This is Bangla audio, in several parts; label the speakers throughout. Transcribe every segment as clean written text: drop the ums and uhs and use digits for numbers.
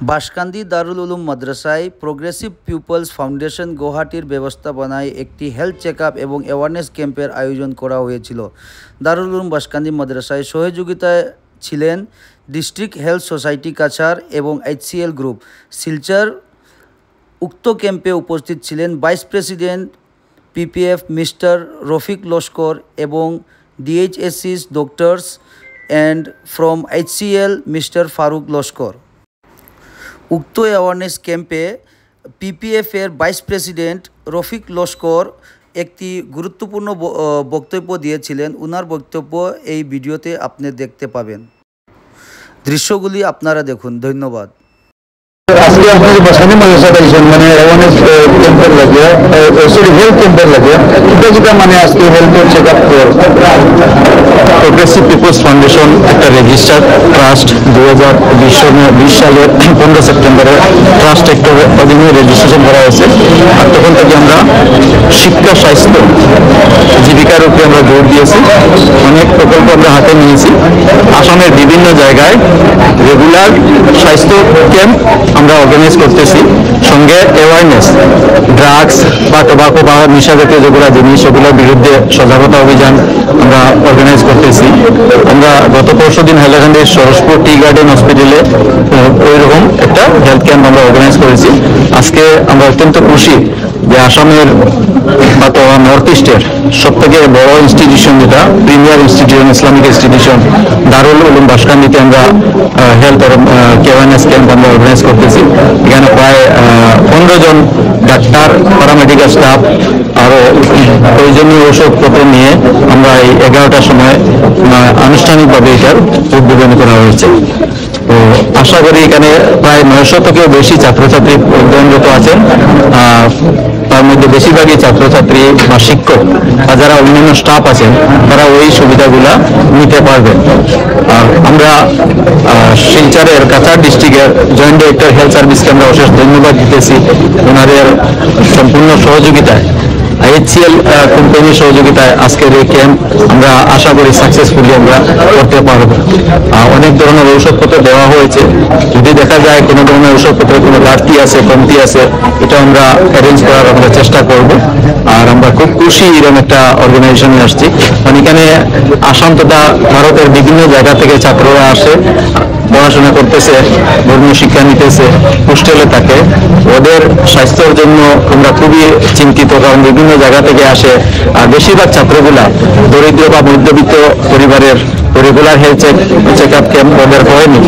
Speaker 1: বাঁশকান্দি দারুল উলুম মাদ্রাসায় প্রোগ্রেসিভ পিপলস ফাউন্ডেশন গুয়াহাটির ব্যবস্থাপনায় একটি হেলথ চেকআপ এবং অ্যাওয়ারনেস ক্যাম্পের আয়োজন করা হয়েছিল। দারুল উলুম বাঁশকান্দি মাদ্রাসায় সহযোগিতায় ছিলেন ডিস্ট্রিক্ট হেলথ সোসাইটি কাছাড় এবং HCL গ্রুপ শিলচর। উক্ত ক্যাম্পে উপস্থিত ছিলেন vice president PPF mister Rafiq Laskar এবং DHSC's doctors and from HCL mister Farooq Laskar. উক্ত অ্যাওয়ারনেস ক্যাম্পে PPF-এর ভাইস প্রেসিডেন্ট রফিক লস্কর একটি গুরুত্বপূর্ণ বক্তব্য দিয়েছিলেন। উনার বক্তব্য এই ভিডিওতে আপনি দেখতে পাবেন। দৃশ্যগুলি আপনারা দেখুন। ধন্যবাদ।
Speaker 2: আজকে আপনাদের বাসানি মাদ্রাসা পাইছেন মানে অনেক ক্যাম্পের লাগে সরি হেলথ ক্যাম্পের লাগে যেটা মানে আজকে health checkup progressive people's foundation একটা রেজিস্টার্ড ট্রাস্ট 2020 সালের 15 সেপ্টেম্বরে ট্রাস্ট অ্যাক্টের অধীনে রেজিস্ট্রেশন করা হয়েছে। আর তখন থেকে আমরা শিক্ষা স্বাস্থ্য জীবিকার উপরে আমরা জোর দিয়েছি। অনেক প্রকল্প আমরা হাতে নিয়েছি। আসামের বিভিন্ন জায়গায় রেগুলার স্বাস্থ্য ক্যাম্প আমরা অর্গানাইজ করতেছি। সঙ্গে অ্যাওয়ারনেস ড্রাগস বা টোবাকো বা নেশা জাতীয় যেগুলো জিনিস সেগুলোর বিরুদ্ধে সজাগতা অভিযান আমরা অর্গানাইজ করতেছি। আমরা গত পরশু দিন হাইলাকান্দির সরসপুর টি গার্ডেন হসপিটালে ওইরকম একটা হেলথ ক্যাম্প আমরা অর্গানাইজ করেছি। আজকে আমরা অত্যন্ত খুশি যে আসামের বা তো নর্থ ইস্টের সব থেকে বড় ইনস্টিটিউশন যেটা প্রিমিয়ার ইনস্টিটিউশন ইসলামিক ইনস্টিটিউশন দারুল উলুম বাঁশকান্দিতে আমরা হেলথ অ্যাওয়ারনেস ক্যাম্প আমরা অর্গানাইজ করতেছি। এখানে প্রায় 15 জন ডাক্তার প্যারামেডিক্যাল স্টাফ আরও প্রয়োজনীয় ওষুধপত্র নিয়ে আমরা এই 11টার সময় আনুষ্ঠানিকভাবে এটার উদ্বোধন করা হয়েছে। তো আশা করি এখানে প্রায় 900 থেকেও বেশি ছাত্রছাত্রী অধ্যয়নরত আছেন। তার মধ্যে বেশিরভাগই ছাত্রছাত্রী বা শিক্ষক বা যারা অন্যান্য স্টাফ আছেন তারা ওই সুবিধাগুলা নিতে পারবেন। আর আমরা শিলচরের কাছাড় ডিস্ট্রিক্টের জয়েন্ট ডিরেক্টর হেলথ সার্ভিসকে আমরা অশেষ ধন্যবাদ দিতেছি। ওনাদের সম্পূর্ণ সহযোগিতায় HCL কোম্পানির সহযোগিতায় আজকের এই ক্যাম্প আমরা আশা করি সাকসেসফুলি আমরা করতে পারব। অনেক ধরনের ঔষধপত্র দেওয়া হয়েছে। যদি দেখা যায় কোনো ধরনের ঔষধপত্রের কোনো ঘাটতি আছে কমতি আছে এটা আমরা অ্যারেঞ্জ করার আমরা চেষ্টা করব। আর আমরা খুব খুশি এরকম একটা অর্গানাইজেশনে আসছি। কারণ এখানে আসাম তথা ভারতের বিভিন্ন জায়গা থেকে ছাত্ররা আসে, পড়াশোনা করতেছে, ধর্মীয় শিক্ষা নিতেছে, হোস্টেলে থাকে। ওদের স্বাস্থ্যের জন্য আমরা খুবই চিন্তিত, কারণ বিভিন্ন জায়গা থেকে আসে। আর বেশিরভাগ ছাত্রগুলা দরিদ্র বা মধ্যবিত্ত পরিবারের রেগুলার হেলথ চেকআপ ক্যাম্প ওদের হয়নি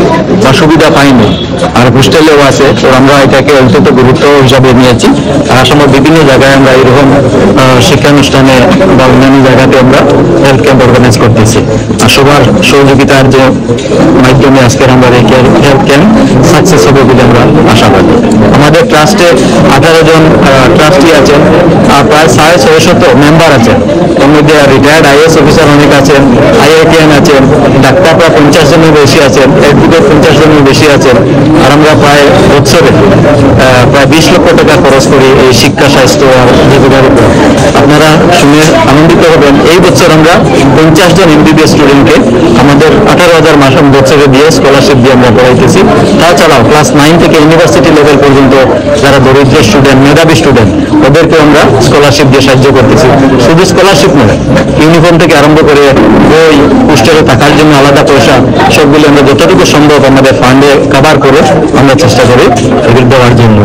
Speaker 2: বা সুবিধা পায়নি, আর হোস্টেলেও আছে। তো আমরা এটাকে অত্যন্ত গুরুত্ব হিসাবে নিয়েছি। আর আসামের বিভিন্ন জায়গায় আমরা এরকম শিক্ষানুষ্ঠানে বা অন্যান্য জায়গাতে আমরা হেলথ ক্যাম্প অর্গানাইজ করতেছি। আর সবার সহযোগিতার যে মাধ্যমে আজকের আমরা এই হেলথ ক্যাম্প সাকসেস হবে বলে আমরা আশাবাদী। আমাদের ট্রাস্টে 18 জন ট্রাস্টি আছেন আর প্রায় 650 মেম্বার আছেন। এর মধ্যে রিটায়ার্ড IAS অফিসার অনেক আছেন, IITN আছেন, ডাক্তার প্রায় 50 জনের বেশি আছেন, অ্যাডভোকেট 50 জনের বেশি আছেন। আর আমরা প্রায় বছরে প্রায় 20 লক্ষ টাকা খরচ করি এই শিক্ষা স্বাস্থ্য আর জীবিকার উপর। আপনারা শুনে আনন্দিত হবেন। এই বছর আমরা 50 জন MBBS স্টুডেন্টকে আমাদের 18,000 মাস বছরে দিয়ে স্কলারশিপ দিয়ে আমরা পড়াইতেছি। তাছাড়াও ক্লাস 9 থেকে ইউনিভার্সিটি লেভেল পর্যন্ত যারা দরিদ্র স্টুডেন্ট, মেধাবী স্টুডেন্ট, ওদেরকে আমরা স্কলারশিপ দিয়ে সাহায্য করতেছি। শুধু স্কলারশিপ নয়, ইউনিফর্ম থেকে আরম্ভ করে বই, হোস্টেলে থাকার জন্য আলাদা পয়সা, সবগুলো আমরা যতটুকু সম্ভব আমাদের ফান্ডে কভার করে আমরা চেষ্টা করি এগুলো দেওয়ার জন্য।